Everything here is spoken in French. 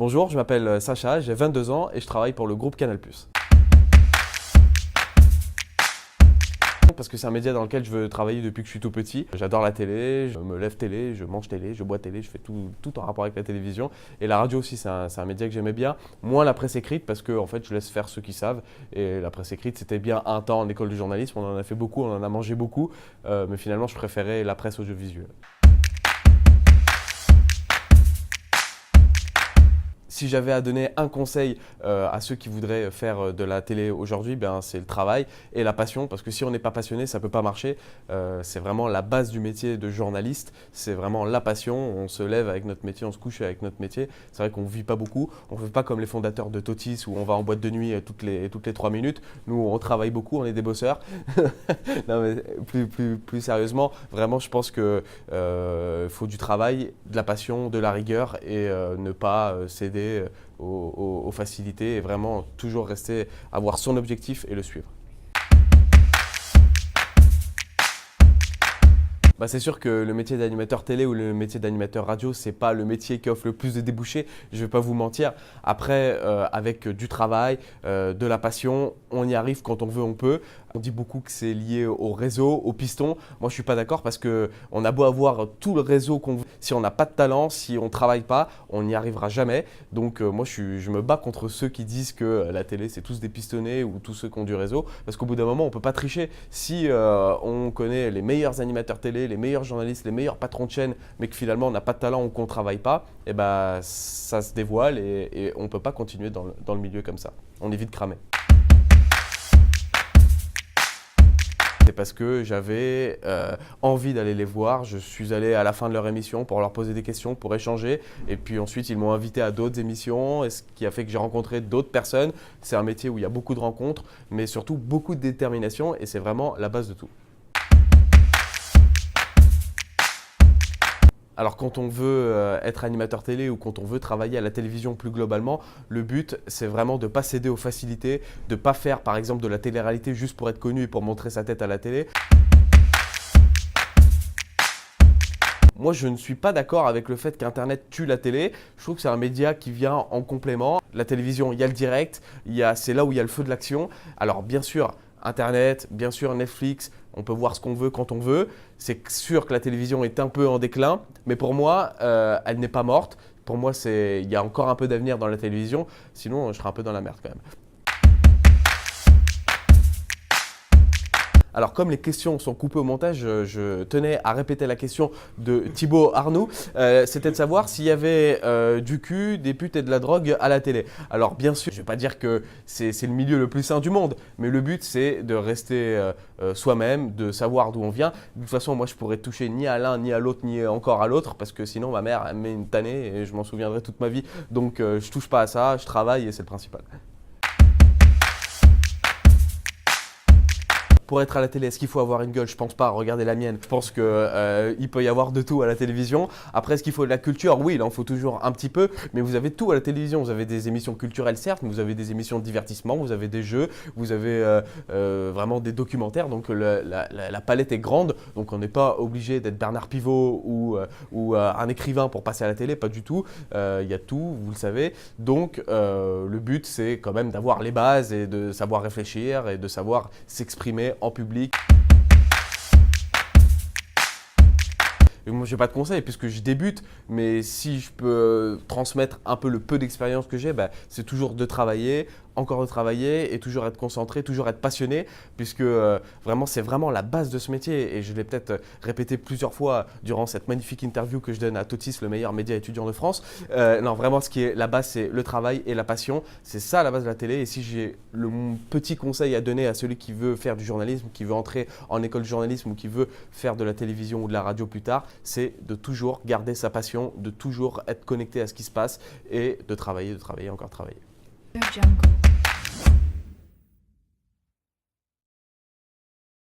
Bonjour, je m'appelle Sacha, j'ai 22 ans et je travaille pour le groupe Canal+. Parce que c'est un média dans lequel je veux travailler depuis que je suis tout petit. J'adore la télé, je me lève télé, je mange télé, je bois télé, je fais tout en rapport avec la télévision. Et la radio aussi, c'est un média que j'aimais bien. Moins la presse écrite parce que en fait, je laisse faire ceux qui savent. Et la presse écrite, c'était bien un temps en école de journalisme, on en a fait beaucoup, on en a mangé beaucoup. Mais finalement, je préférais la presse audiovisuelle. Si j'avais à donner un conseil à ceux qui voudraient faire de la télé aujourd'hui, c'est le travail et la passion. Parce que si on n'est pas passionné, ça ne peut pas marcher. C'est vraiment la base du métier de journaliste. C'est vraiment la passion. On se lève avec notre métier, on se couche avec notre métier. C'est vrai qu'on ne vit pas beaucoup. On ne fait pas comme les fondateurs de Totis où on va en boîte de nuit toutes les 3 minutes. Nous, on travaille beaucoup, on est des bosseurs. Non, mais plus sérieusement, vraiment, je pense qu'il faut du travail, de la passion, de la rigueur et ne pas céder aux facilités et vraiment toujours rester, avoir son objectif et le suivre. C'est sûr que le métier d'animateur télé ou le métier d'animateur radio, ce n'est pas le métier qui offre le plus de débouchés, je ne vais pas vous mentir. Après, avec du travail, de la passion, on y arrive quand on veut, on peut. On dit beaucoup que c'est lié au réseau, au piston. Moi, je ne suis pas d'accord parce qu'on a beau avoir tout le réseau qu'on veut. Si on n'a pas de talent, si on ne travaille pas, on n'y arrivera jamais. Donc, moi, je me bats contre ceux qui disent que la télé, c'est tous des pistonnés ou tous ceux qui ont du réseau. Parce qu'au bout d'un moment, on ne peut pas tricher. Si on connaît les meilleurs animateurs télé, les meilleurs journalistes, les meilleurs patrons de chaîne, mais que finalement, on n'a pas de talent ou qu'on ne travaille pas, ça se dévoile et on ne peut pas continuer dans le milieu comme ça. On est vite cramé. C'est parce que j'avais envie d'aller les voir. Je suis allé à la fin de leur émission pour leur poser des questions, pour échanger. Et puis ensuite, ils m'ont invité à d'autres émissions, et ce qui a fait que j'ai rencontré d'autres personnes. C'est un métier où il y a beaucoup de rencontres, mais surtout beaucoup de détermination, et c'est vraiment la base de tout. Alors quand on veut être animateur télé ou quand on veut travailler à la télévision plus globalement, le but c'est vraiment de ne pas céder aux facilités, de ne pas faire par exemple de la télé-réalité juste pour être connu et pour montrer sa tête à la télé. Moi, je ne suis pas d'accord avec le fait qu'Internet tue la télé. Je trouve que c'est un média qui vient en complément. La télévision, il y a le direct, c'est là où il y a le feu de l'action. Alors bien sûr, Internet, bien sûr Netflix, on peut voir ce qu'on veut quand on veut. C'est sûr que la télévision est un peu en déclin, mais pour moi, elle n'est pas morte. Pour moi, il y a encore un peu d'avenir dans la télévision, sinon je serais un peu dans la merde quand même. Alors comme les questions sont coupées au montage, je tenais à répéter la question de Thibaut Arnoux. C'était de savoir s'il y avait du cul, des putes et de la drogue à la télé. Alors bien sûr, je ne vais pas dire que c'est le milieu le plus sain du monde, mais le but c'est de rester soi-même, de savoir d'où on vient. De toute façon, moi je pourrais toucher ni à l'un, ni à l'autre, ni encore à l'autre, parce que sinon ma mère elle me met une tannée et je m'en souviendrai toute ma vie. Donc je touche pas à ça, je travaille et c'est le principal. Pour être à la télé, est-ce qu'il faut avoir une gueule? Je pense pas, regardez la mienne. Je pense qu'il peut y avoir de tout à la télévision. Après, est-ce qu'il faut de la culture? Oui, il en faut toujours un petit peu, mais vous avez tout à la télévision. Vous avez des émissions culturelles certes, mais vous avez des émissions de divertissement, vous avez des jeux, vous avez vraiment des documentaires. Donc la palette est grande, donc on n'est pas obligé d'être Bernard Pivot ou un écrivain pour passer à la télé, pas du tout. Il y a tout, vous le savez. Donc le but, c'est quand même d'avoir les bases et de savoir réfléchir et de savoir s'exprimer en public. Et moi, je n'ai pas de conseils puisque je débute, mais si je peux transmettre un peu le peu d'expérience que j'ai, c'est toujours de travailler, encore de travailler et toujours être concentré, toujours être passionné puisque vraiment, c'est vraiment la base de ce métier et je l'ai peut-être répété plusieurs fois durant cette magnifique interview que je donne à Totis, le meilleur média étudiant de France. Non, vraiment, ce qui est la base, c'est le travail et la passion. C'est ça la base de la télé et si j'ai mon petit conseil à donner à celui qui veut faire du journalisme, qui veut entrer en école de journalisme ou qui veut faire de la télévision ou de la radio plus tard, c'est de toujours garder sa passion, de toujours être connecté à ce qui se passe et de travailler, encore travailler. Jungle.